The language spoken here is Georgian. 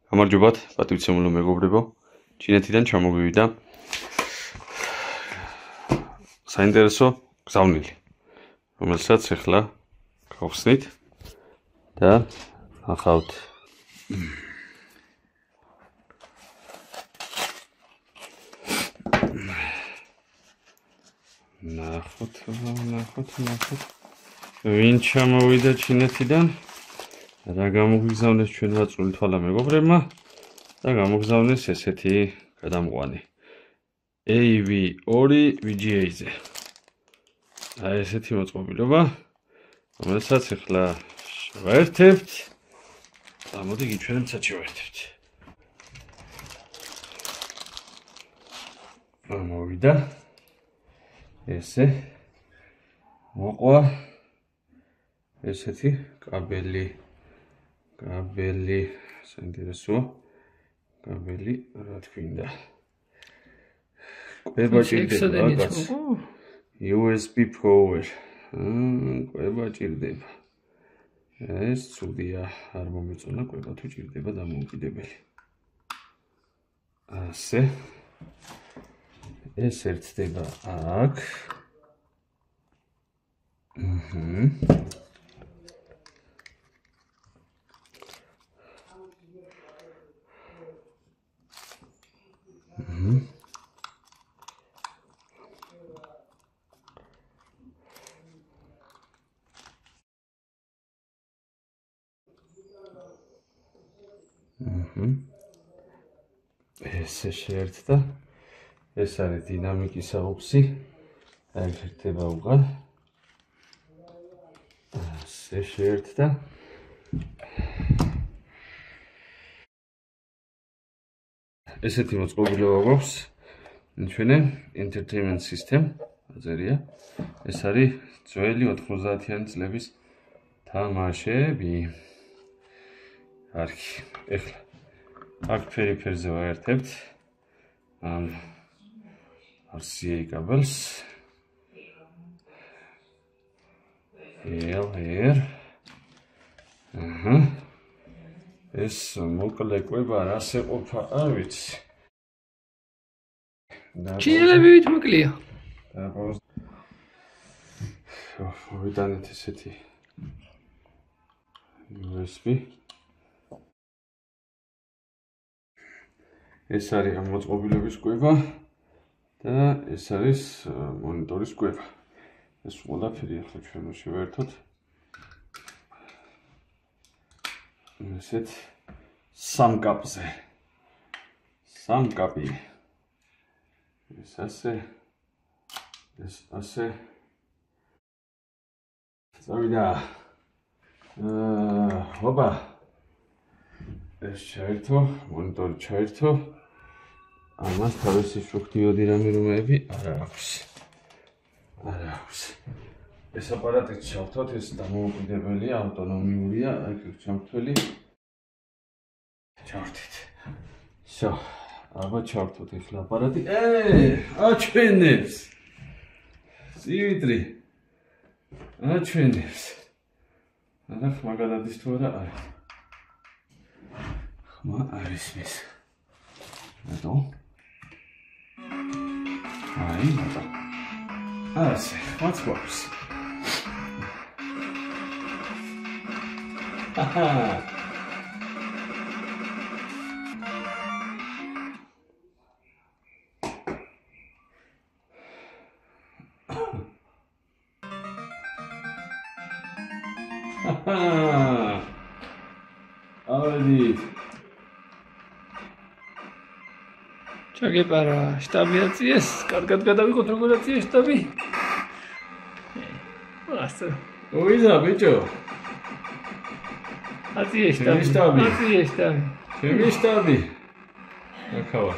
გამარჯობათ, პატივცემულო მეგობრებო. ჩინეთიდან ჩამოგვივიდა საინტერესო გზავნილი, რომელსაც ახლა გავხსნით და ახავთ. ნახოთ. ვინ ჩამოვიდა ჩინეთიდან? რა გამოგიგზავნეს ჩვენ ვაწვრილი თვალა მეგობრებმა და გამოგზავნეს ესეთი გადამყვანი AV2 VGA-ზე. აი ესეთი მოწყობილობა, რომელსაც ახლა შევერთებთ. მოდი გიჩვენებთ, შევერთებთ. მოვიდა ესე მოყვა ესეთი კაბელი საინტერესოა კაბელი რა თქინდა ყვება ჭირდება USB power ყვება ჭირდება ეს ცუდია არ მომეწონა ყვება თუ ჭირდება დამოუკიდებელი ასე ეს ერთდება აქ ეს შეერთდა ეს არის დინამიკის აუქსი აი ერთება უღარ ასე შეერთდა ესეთი მოწყობილობა გვაქვს ჩვენი entertainment system აწერია ეს არის ძველი 90-იანი წლების თამაშები არქი ეხლა აქ ფერიფერზე ვაერთებთ ამ RCA კაბელს here ეს მოკლე კვება რას ეყოფა არ ვიცი ჩინელები ვით მოკლეა ვიტანეთ ესეთი USB ეს არის ამ მოწყობილების კვება და ეს არის მონიტორის კვება ეს ყველაფერი ახლა ჩვენ შევერთოთ ესეთ სამკაპზე სამკაპი ეს ასე წავიდა hoppa ეს ჩაერთო მონიტორი ჩაერთო ამას თავისი შუქდიოდი რამე არ აქვს ეს აპარატი ჩავთოთ ეს დამოუკიდებელია ავტონომიურია აქ ჩამთველი ჩავთით всё აბა ჩავთოთ ახლა აპარატი აჩვენებს სივიტრი აჩვენებს არა ხმა გადადის თუ არა არის ხმა არის მის რატო აი მოდა ასე ხმაც გვაქვს ავედით ჩაგეპარა შტაბი აწიეს კარგად გადავიყოთ როგორ აწიეს შტაბი ასე ოიზა ბიჭო აწიეს შტაბი ჩემი შტაბი ახავა